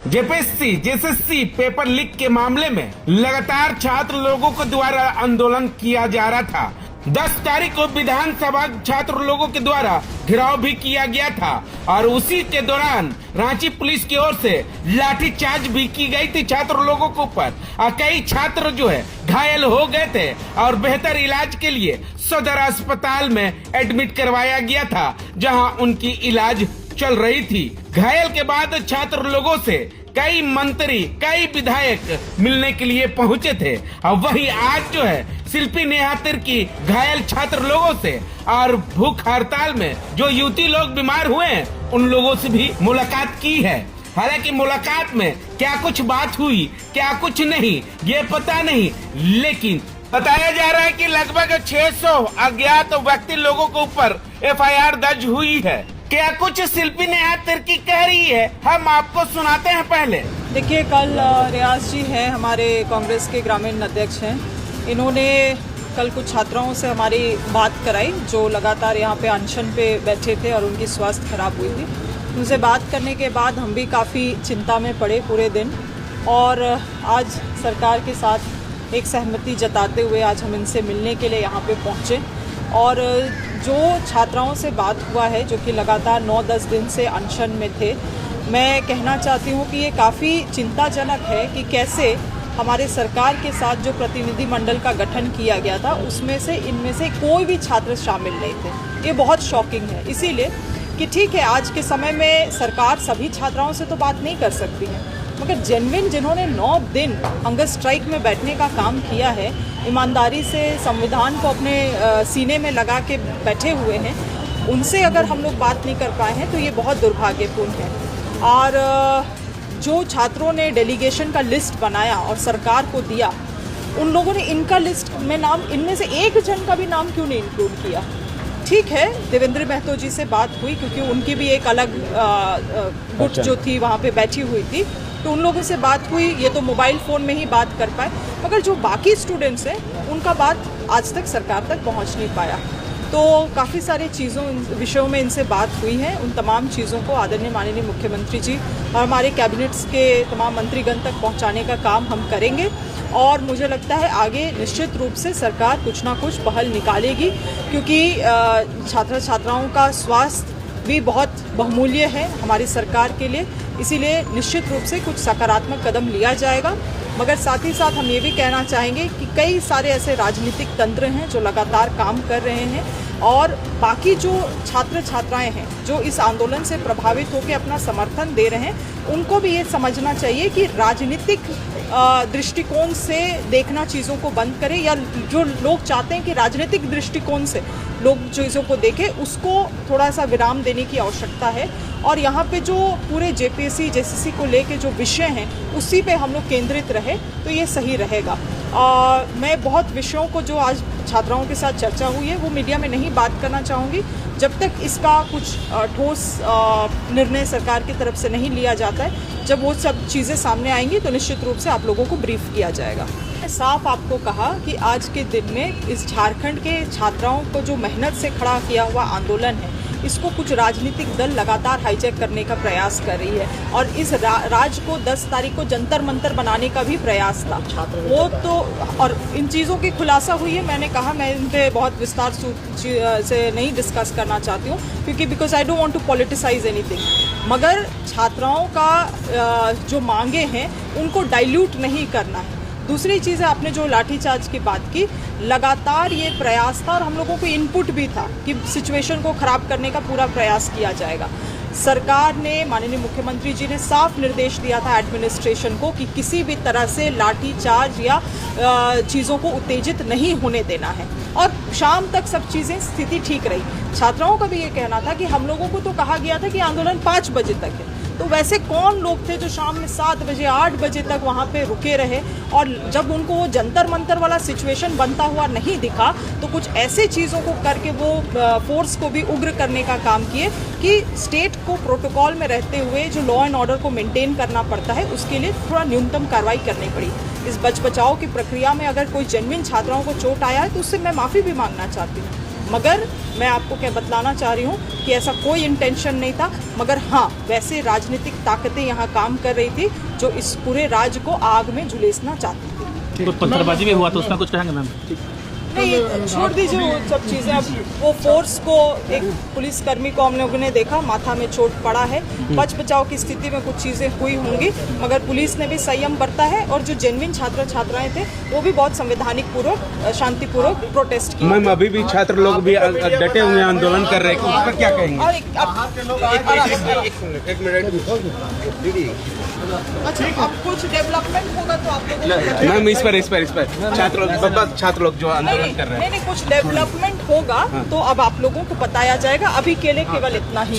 JPSC JSSC paper leak के मामले में लगातार छात्र लोगों के द्वारा आंदोलन किया जा रहा था। 10 तारीख को विधानसभा छात्र लोगों के द्वारा घेराव भी किया गया था और उसी के दौरान रांची पुलिस की ओर से लाठीचार्ज भी की गई थी छात्र लोगों के ऊपर और कई छात्र जो है घायल हो गए थे और बेहतर इलाज के लिए सदर अस्पताल में एडमिट करवाया गया था, जहां उनकी इलाज चल रही थी। घायल के बाद छात्र लोगों से कई मंत्री कई विधायक मिलने के लिए पहुंचे थे और वही आज जो है शिल्पी नेहा तिर्की घायल छात्र लोगों से और भूख हड़ताल में जो युवती लोग बीमार हुए हैं उन लोगों से भी मुलाकात की है। हालांकि मुलाकात में क्या कुछ बात हुई क्या कुछ नहीं ये पता नहीं, लेकिन बताया जा रहा है कि लगभग 600 अज्ञात व्यक्ति लोगों के ऊपर एफआईआर दर्ज हुई है। क्या कुछ शिल्पी नेहा तिर्की कह रही है, हम आपको सुनाते हैं। पहले देखिए, कल रियाज जी हैं, हमारे कांग्रेस के ग्रामीण अध्यक्ष हैं, इन्होंने कल कुछ छात्राओं से हमारी बात कराई जो लगातार यहाँ पे अनशन पे बैठे थे और उनकी स्वास्थ्य खराब हुई थी। उनसे बात करने के बाद हम भी काफ़ी चिंता में पड़े पूरे दिन और आज सरकार के साथ एक सहमति जताते हुए आज हम इनसे मिलने के लिए यहाँ पे पहुँचे और जो छात्राओं से बात हुआ है जो कि लगातार 9-10 दिन से अनशन में थे, मैं कहना चाहती हूँ कि ये काफ़ी चिंताजनक है कि कैसे हमारे सरकार के साथ जो प्रतिनिधि मंडल का गठन किया गया था उसमें से इनमें से कोई भी छात्र शामिल नहीं थे। ये बहुत शॉकिंग है, इसीलिए कि ठीक है आज के समय में सरकार सभी छात्राओं से तो बात नहीं कर सकती है, मगर जेन्युइन जिन्होंने 9 दिन हंगर स्ट्राइक में बैठने का काम किया है, ईमानदारी से संविधान को अपने सीने में लगा के बैठे हुए हैं, उनसे अगर हम लोग बात नहीं कर पाए हैं तो ये बहुत दुर्भाग्यपूर्ण है। और जो छात्रों ने डेलीगेशन का लिस्ट बनाया और सरकार को दिया, उन लोगों ने इनका लिस्ट में नाम, इनमें से एक जन का भी नाम क्यों नहीं इंक्लूड किया। ठीक है, देवेंद्र महतो जी से बात हुई क्योंकि उनकी भी एक अलग गुट जो थी वहाँ पे बैठी हुई थी, तो उन लोगों से बात हुई, ये तो मोबाइल फ़ोन में ही बात कर पाए, मगर जो बाकी स्टूडेंट्स हैं उनका बात आज तक सरकार तक पहुंच नहीं पाया। तो काफ़ी सारे विषयों में इनसे बात हुई है। उन तमाम चीज़ों को आदरणीय माननीय मुख्यमंत्री जी और हमारे कैबिनेट्स के तमाम मंत्रीगण तक पहुंचाने का काम हम करेंगे और मुझे लगता है आगे निश्चित रूप से सरकार कुछ ना कुछ पहल निकालेगी, क्योंकि छात्र छात्राओं का स्वास्थ्य भी बहुत बहुमूल्य है हमारी सरकार के लिए, इसीलिए निश्चित रूप से कुछ सकारात्मक कदम लिया जाएगा। मगर साथ ही साथ हम ये भी कहना चाहेंगे कि कई सारे ऐसे राजनीतिक तंत्र हैं जो लगातार काम कर रहे हैं और बाकी जो छात्र छात्राएं हैं जो इस आंदोलन से प्रभावित होकर अपना समर्थन दे रहे हैं, उनको भी ये समझना चाहिए कि राजनीतिक दृष्टिकोण से देखना चीज़ों को बंद करें, या जो लोग चाहते हैं कि राजनीतिक दृष्टिकोण से लोग चीज़ों को देखें, उसको थोड़ा सा विराम देने की आवश्यकता है। और यहाँ पे जो पूरे जेपीएससी जेएसएससी को लेके जो विषय हैं उसी पे हम लोग केंद्रित रहे तो ये सही रहेगा। मैं बहुत विषयों को जो आज छात्राओं के साथ चर्चा हुई है वो मीडिया में नहीं बात करना चाहूँगी जब तक इसका कुछ ठोस निर्णय सरकार की तरफ से नहीं लिया जाता है। जब वो सब चीज़ें सामने आएंगी तो निश्चित रूप से आप लोगों को ब्रीफ किया जाएगा। साफ आपको कहा कि आज के दिन में इस झारखंड के छात्राओं को जो मेहनत से खड़ा किया हुआ आंदोलन है, इसको कुछ राजनीतिक दल लगातार हाईजैक करने का प्रयास कर रही है और इस राज्य को 10 तारीख को जंतर मंतर बनाने का भी प्रयास था वो तो, और इन चीज़ों की खुलासा हुई है। मैंने कहा मैं इन पर बहुत विस्तार से नहीं डिस्कस करना चाहती हूँ क्योंकि because I don't want to politicise anything, मगर छात्राओं का जो मांगे हैं उनको डाइल्यूट नहीं करना है। दूसरी चीज़ है, आपने जो लाठीचार्ज की बात की, लगातार ये प्रयास था और हम लोगों को इनपुट भी था कि सिचुएशन को ख़राब करने का पूरा प्रयास किया जाएगा। सरकार ने, माननीय मुख्यमंत्री जी ने साफ निर्देश दिया था एडमिनिस्ट्रेशन को कि किसी भी तरह से लाठीचार्ज या चीज़ों को उत्तेजित नहीं होने देना है और शाम तक सब चीज़ें स्थिति ठीक रही। छात्राओं का भी ये कहना था कि हम लोगों को तो कहा गया था कि आंदोलन 5 बजे तक है, तो वैसे कौन लोग थे जो शाम में 7 बजे 8 बजे तक वहाँ पे रुके रहे, और जब उनको वो जंतर मंतर वाला सिचुएशन बनता हुआ नहीं दिखा तो कुछ ऐसे चीज़ों को करके वो फोर्स को भी उग्र करने का काम किए कि स्टेट को प्रोटोकॉल में रहते हुए जो लॉ एंड ऑर्डर को मेंटेन करना पड़ता है उसके लिए थोड़ा न्यूनतम कार्रवाई करनी पड़ी। इस बच बचाव की प्रक्रिया में अगर कोई जेन्युइन छात्राओं को चोट आया है तो उससे मैं माफ़ी भी मांगना चाहती हूँ। मगर मैं आपको क्या बतलाना चाह रही हूँ कि ऐसा कोई इंटेंशन नहीं था, मगर हाँ वैसे राजनीतिक ताकतें यहाँ काम कर रही थी जो इस पूरे राज्य को आग में झुलेसना चाहती थी। तो पत्थरबाजी भी हुआ तो उसका कुछ कहेंगे मैम? नहीं, छोड़ दीजिए वो सब चीज़ें। अब वो फोर्स को, एक पुलिसकर्मी को हम लोगों ने देखा माथा में चोट पड़ा है, बच बचाव की स्थिति में कुछ चीज़ें हुई होंगी, मगर पुलिस ने भी संयम बरता है और जो जेन्युइन छात्र छात्राएं थे वो भी बहुत संवैधानिक पूर्वक शांतिपूर्वक प्रोटेस्ट किया। मैम अभी भी छात्र लोग भी डटे हुए आंदोलन कर रहे हैं, उस पर क्या कहेंगे? और अच्छा, अब कुछ डेवलपमेंट होगा तो आप लोगों मैम इस पर छात्र लोग जो आंदोलन कर रहे हैं, नहीं, कुछ डेवलपमेंट होगा तो अब आप लोगों को बताया जाएगा, अभी के लिए केवल इतना ही।